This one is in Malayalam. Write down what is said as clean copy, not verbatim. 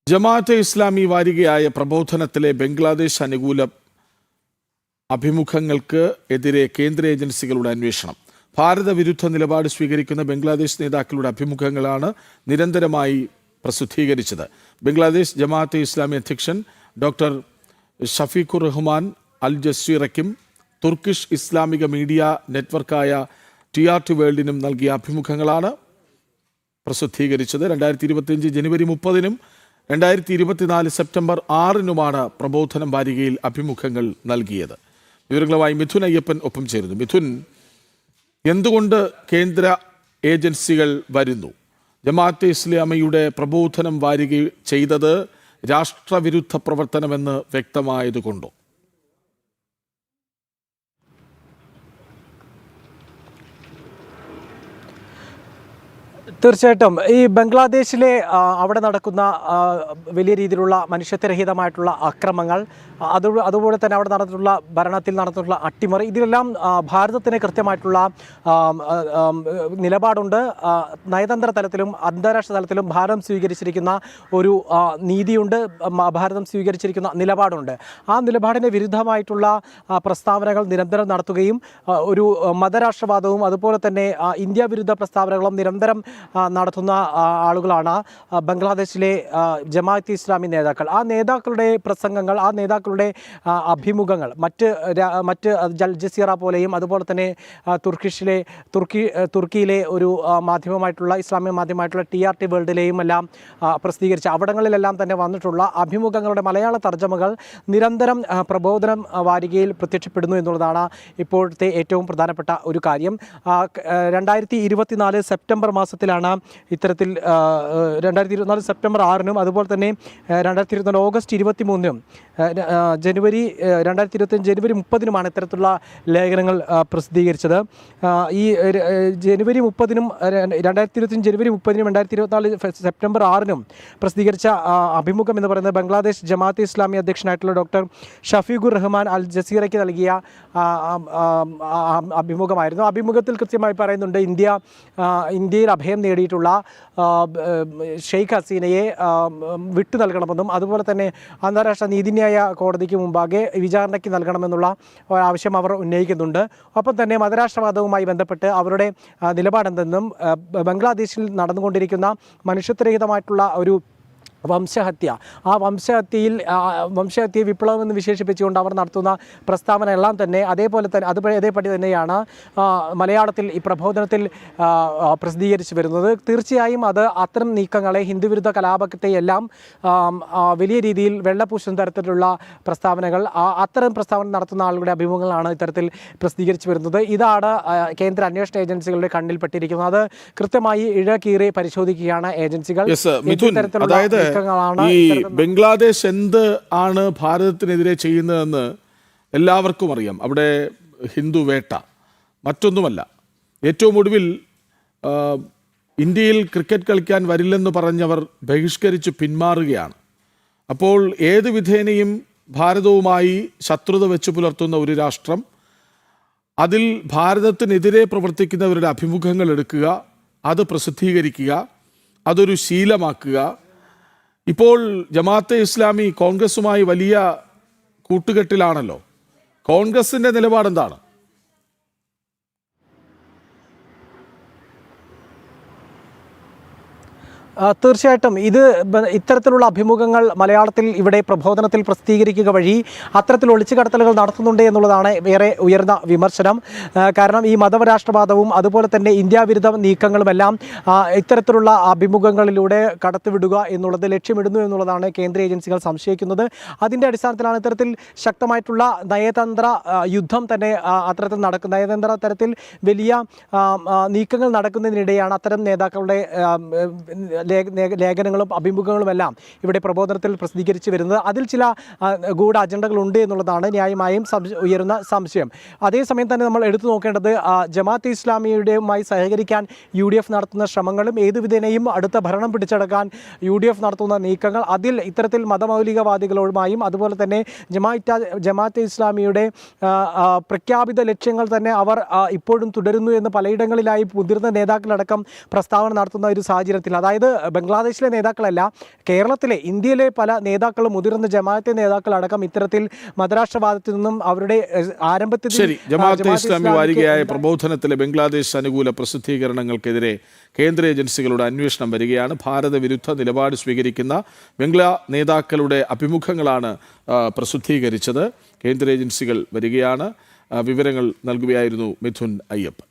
ജമാഅത്തെ ഇസ്ലാമി വാരികയായ പ്രബോധനത്തിലെ ബംഗ്ലാദേശ് അനുകൂല അഭിമുഖങ്ങൾക്ക് എതിരെ കേന്ദ്ര ഏജൻസികളുടെ അന്വേഷണം. ഭാരത വിരുദ്ധ നിലപാട് സ്വീകരിക്കുന്ന ബംഗ്ലാദേശ് നേതാക്കളുടെ അഭിമുഖങ്ങളാണ് നിരന്തരമായി പ്രസിദ്ധീകരിച്ചത്. ബംഗ്ലാദേശ് ജമാഅത്തെ ഇസ്ലാമി അധ്യക്ഷൻ ഡോക്ടർ ഷഫീഖുർ റഹ്മാൻ അൽ ജസീറയ്ക്കും തുർക്കിഷ് ഇസ്ലാമിക മീഡിയ നെറ്റ്വർക്കായ TRT വേൾഡിനും നൽകിയ അഭിമുഖങ്ങളാണ് പ്രസിദ്ധീകരിച്ചത്. 2025 ജനുവരി 30-നും 2024 സെപ്റ്റംബർ 6-നുമാണ് പ്രബോധനം വാരികയിൽ അഭിമുഖങ്ങൾ നൽകിയത്. വിവരങ്ങളുമായി മിഥുൻ അയ്യപ്പൻ ഒപ്പം ചേരുന്നു. മിഥുൻ, എന്തുകൊണ്ട് കേന്ദ്ര ഏജൻസികൾ വരുന്നു? ജമാഅത്തെ ഇസ്ലാമിയുടെ പ്രബോധനം വാരിക ചെയ്തത് രാഷ്ട്രവിരുദ്ധ പ്രവർത്തനമെന്ന് വ്യക്തമായതുകൊണ്ടോ? തീർച്ചയായിട്ടും ഈ ബംഗ്ലാദേശിലെ അവിടെ നടക്കുന്ന വലിയ രീതിയിലുള്ള മനുഷ്യത്വരഹിതമായിട്ടുള്ള അക്രമങ്ങൾ, അതുപോലെ തന്നെ അവിടെ നടന്നിട്ടുള്ള ഭരണത്തിൽ നടന്നിട്ടുള്ള അട്ടിമറി, ഇതിലെല്ലാം ഭാരതത്തിന് കൃത്യമായിട്ടുള്ള നിലപാടുണ്ട്. നയതന്ത്ര തലത്തിലും അന്താരാഷ്ട്ര തലത്തിലും ഭാരതം സ്വീകരിച്ചിരിക്കുന്ന ഒരു നീതിയുണ്ട്, ഭാരതം സ്വീകരിച്ചിരിക്കുന്ന നിലപാടുണ്ട്. ആ നിലപാടിന് വിരുദ്ധമായിട്ടുള്ള പ്രസ്താവനകൾ നിരന്തരം നടത്തുകയും ഒരു മതരാഷ്ട്രവാദവും അതുപോലെ തന്നെ ഇന്ത്യ വിരുദ്ധ പ്രസ്താവനകളും നിരന്തരം നടത്തുന്ന ആളുകളാണ് ബംഗ്ലാദേശിലെ ജമാഅത്തെ ഇസ്ലാമി നേതാക്കൾ. ആ നേതാക്കളുടെ പ്രസംഗങ്ങൾ, ആ നേതാക്കളുടെ അഭിമുഖങ്ങൾ മറ്റ് അൽ ജസീറ പോലെയും അതുപോലെ തന്നെ തുർക്കിയിലെ ഒരു മാധ്യമമായിട്ടുള്ള ഇസ്ലാമിക മാധ്യമമായിട്ടുള്ള TRT വേൾഡിലെയും എല്ലാം പ്രസിദ്ധീകരിച്ച അവിടങ്ങളിലെല്ലാം തന്നെ വന്നിട്ടുള്ള അഭിമുഖങ്ങളുടെ മലയാള തർജ്ജമകൾ നിരന്തരം പ്രബോധനം വാരികയിൽ പ്രത്യക്ഷപ്പെടുന്നു എന്നുള്ളതാണ് ഇപ്പോഴത്തെ ഏറ്റവും പ്രധാനപ്പെട്ട ഒരു കാര്യം. 2024 സെപ്റ്റംബർ മാസത്തിലാണ് ഇത്തരത്തിൽ 2024 സെപ്റ്റംബർ 6-നും അതുപോലെ തന്നെ 2024 ഓഗസ്റ്റ് 23-നും 2025 ജനുവരി 30-നുമാണ് ഇത്തരത്തിലുള്ള ലേഖനങ്ങൾ പ്രസിദ്ധീകരിച്ചത്. ഈ ജനുവരി 30-നും 2025 ജനുവരി 30-നും 2024 സെപ്റ്റംബർ 6-നും പ്രസിദ്ധീകരിച്ച അഭിമുഖം എന്ന് പറയുന്നത് ബംഗ്ലാദേശ് ജമാഅത്തെ ഇസ്ലാമി അധ്യക്ഷനായിട്ടുള്ള ഡോക്ടർ ഷഫീഖുർ റഹ്മാൻ അൽ ജസീറയ്ക്ക് നൽകിയ അഭിമുഖമായിരുന്നു. അഭിമുഖത്തിൽ കൃത്യമായി പറയുന്നുണ്ട്, ഇന്ത്യയിൽ അഭയം നേടിയിട്ടുള്ള ഷെയ്ഖ് ഹസീനയെ വിട്ടു നൽകണമെന്നും അതുപോലെ തന്നെ അന്താരാഷ്ട്ര നീതിന്യായ കോടതിക്ക് മുമ്പാകെ വിചാരണയ്ക്ക് നൽകണമെന്നുള്ള ആവശ്യം അവർ ഉന്നയിക്കുന്നുണ്ട്. ഒപ്പം തന്നെ മതരാഷ്ട്രവാദവുമായി ബന്ധപ്പെട്ട് അവരുടെ നിലപാടെന്തെന്നും ബംഗ്ലാദേശിൽ നടന്നുകൊണ്ടിരിക്കുന്ന മനുഷ്യത്വരഹിതമായിട്ടുള്ള ഒരു വംശഹത്യ, ആ വംശഹത്യയെ വിപ്ലവം എന്ന് വിശേഷിപ്പിച്ചുകൊണ്ട് അവർ നടത്തുന്ന പ്രസ്താവന എല്ലാം തന്നെ അതേപടി തന്നെയാണ് മലയാളത്തിൽ ഈ പ്രബോധനത്തിൽ പ്രസിദ്ധീകരിച്ചു വരുന്നത്. തീർച്ചയായും അത് അത്തരം നീക്കങ്ങളെ, ഹിന്ദുവിരുദ്ധ കലാപത്തെയെല്ലാം വലിയ രീതിയിൽ വെള്ളപൂശുന്ന തരത്തിലുള്ള പ്രസ്താവനകൾ, അത്തരം പ്രസ്താവന നടത്തുന്ന ആളുകളുടെ അഭിമുഖങ്ങളാണ് ഇത്തരത്തിൽ പ്രസിദ്ധീകരിച്ചു വരുന്നത്. ഇതാണ് കേന്ദ്ര അന്വേഷണ ഏജൻസികളുടെ കണ്ണിൽപ്പെട്ടിരിക്കുന്നത്. അത് കൃത്യമായി ഇഴകീറി പരിശോധിക്കുകയാണ് ഏജൻസികൾ. ഈ ബംഗ്ലാദേശ് എന്ത് ആണ് ഭാരതത്തിനെതിരെ ചെയ്യുന്നതെന്ന് എല്ലാവർക്കും അറിയാം. അവിടെ ഹിന്ദു വേട്ട മറ്റൊന്നുമല്ല. ഏറ്റവും ഒടുവിൽ ഇന്ത്യയിൽ ക്രിക്കറ്റ് കളിക്കാൻ വരില്ലെന്ന് പറഞ്ഞവർ ബഹിഷ്കരിച്ച് പിന്മാറുകയാണ്. അപ്പോൾ ഏത് വിധേനയും ഭാരതവുമായി ശത്രുത വെച്ച് പുലർത്തുന്ന ഒരു രാഷ്ട്രം, അതിൽ ഭാരതത്തിനെതിരെ പ്രവർത്തിക്കുന്നവരുടെ അഭിമുഖങ്ങൾ എടുക്കുക, അത് പ്രസിദ്ധീകരിക്കുക, അതൊരു ശീലമാക്കുക. ഇപ്പോൾ ജമാഅത്തെ ഇസ്ലാമി കോൺഗ്രസുമായി വലിയ കൂട്ടുകെട്ടിലാണല്ലോ. കോൺഗ്രസിൻ്റെ നിലപാടെന്താണ്? തീർച്ചയായിട്ടും ഇത്തരത്തിലുള്ള അഭിമുഖങ്ങൾ മലയാളത്തിൽ ഇവിടെ പ്രബോധനത്തിൽ പ്രസിദ്ധീകരിക്കുക വഴി അത്തരത്തിൽ ഒളിച്ചുകടത്തലുകൾ നടത്തുന്നുണ്ട് എന്നുള്ളതാണ് ഏറെ ഉയർന്ന വിമർശനം. കാരണം ഈ മതരാഷ്ട്രവാദവും അതുപോലെ തന്നെ ഇന്ത്യ വിരുദ്ധ നീക്കങ്ങളുമെല്ലാം ഇത്തരത്തിലുള്ള അഭിമുഖങ്ങളിലൂടെ കടത്തിവിടുക എന്നുള്ളത് ലക്ഷ്യമിടുന്നു എന്നുള്ളതാണ് കേന്ദ്ര ഏജൻസികൾ സംശയിക്കുന്നത്. അതിൻ്റെ അടിസ്ഥാനത്തിലാണ് ഇത്തരത്തിൽ ശക്തമായിട്ടുള്ള നയതന്ത്ര യുദ്ധം തന്നെ അത്തരത്തിൽ നയതന്ത്ര തരത്തിൽ വലിയ നീക്കങ്ങൾ നടക്കുന്നതിനിടെയാണ് അത്തരം നേതാക്കളുടെ ലേഖനങ്ങളും അഭിമുഖങ്ങളുമെല്ലാം ഇവിടെ പ്രബോധനത്തിൽ പ്രസിദ്ധീകരിച്ചു വരുന്നത്. അതിൽ ചില ഗൂഢ അജണ്ടകളുണ്ട് എന്നുള്ളതാണ് ന്യായമായും ഉയരുന്ന സംശയം. അതേസമയം തന്നെ നമ്മൾ എടുത്തു നോക്കേണ്ടത് ജമാഅത്തെ ഇസ്ലാമിയുടെയുമായി സഹകരിക്കാൻ UDF നടത്തുന്ന ശ്രമങ്ങളും ഏതുവിധേനയും അടുത്ത ഭരണം പിടിച്ചെടുക്കാൻ UDF നടത്തുന്ന നീക്കങ്ങൾ, അതിൽ ഇത്തരത്തിൽ മതമൗലികവാദികളുമായും അതുപോലെ തന്നെ ജമാഅത്തെ ഇസ്ലാമിയുടെ പ്രഖ്യാപിത ലക്ഷ്യങ്ങൾ തന്നെ അവർ ഇപ്പോഴും തുടരുന്നു എന്ന് പലയിടങ്ങളിലായി മുതിർന്ന നേതാക്കളടക്കം പ്രസ്താവന നടത്തുന്ന ഒരു സാഹചര്യത്തിൽ, അതായത് ബംഗ്ലാദേശിലെ നേതാക്കളല്ല, കേരളത്തിലെ ഇന്ത്യയിലെ പല നേതാക്കളും മുതിർന്ന ജമാഅത്തെ നേതാക്കളടക്കം ഇത്തരത്തിൽ മതരാഷ്ട്രവാദത്തിൽ നിന്നും അവരുടെ ആരംഭത്തിൽ ശരി, ജമാഅത്തെ ഇസ്ലാമി വാരികയായ പ്രബോധനത്തിലെ ബംഗ്ലാദേശ് അനുകൂല പ്രസിദ്ധീകരണങ്ങൾക്കെതിരെ കേന്ദ്ര ഏജൻസികളുടെ അന്വേഷണം വരികയാണ്. ഭാരത വിരുദ്ധ നിലപാട് സ്വീകരിക്കുന്ന ബംഗ്ലാ നേതാക്കളുടെ അഭിമുഖങ്ങളാണ് പ്രസിദ്ധീകരിച്ചത്. കേന്ദ്ര ഏജൻസികൾ വരികയാണ്. വിവരങ്ങൾ നൽകുകയായിരുന്നു മിഥുൻ അയ്യപ്പൻ.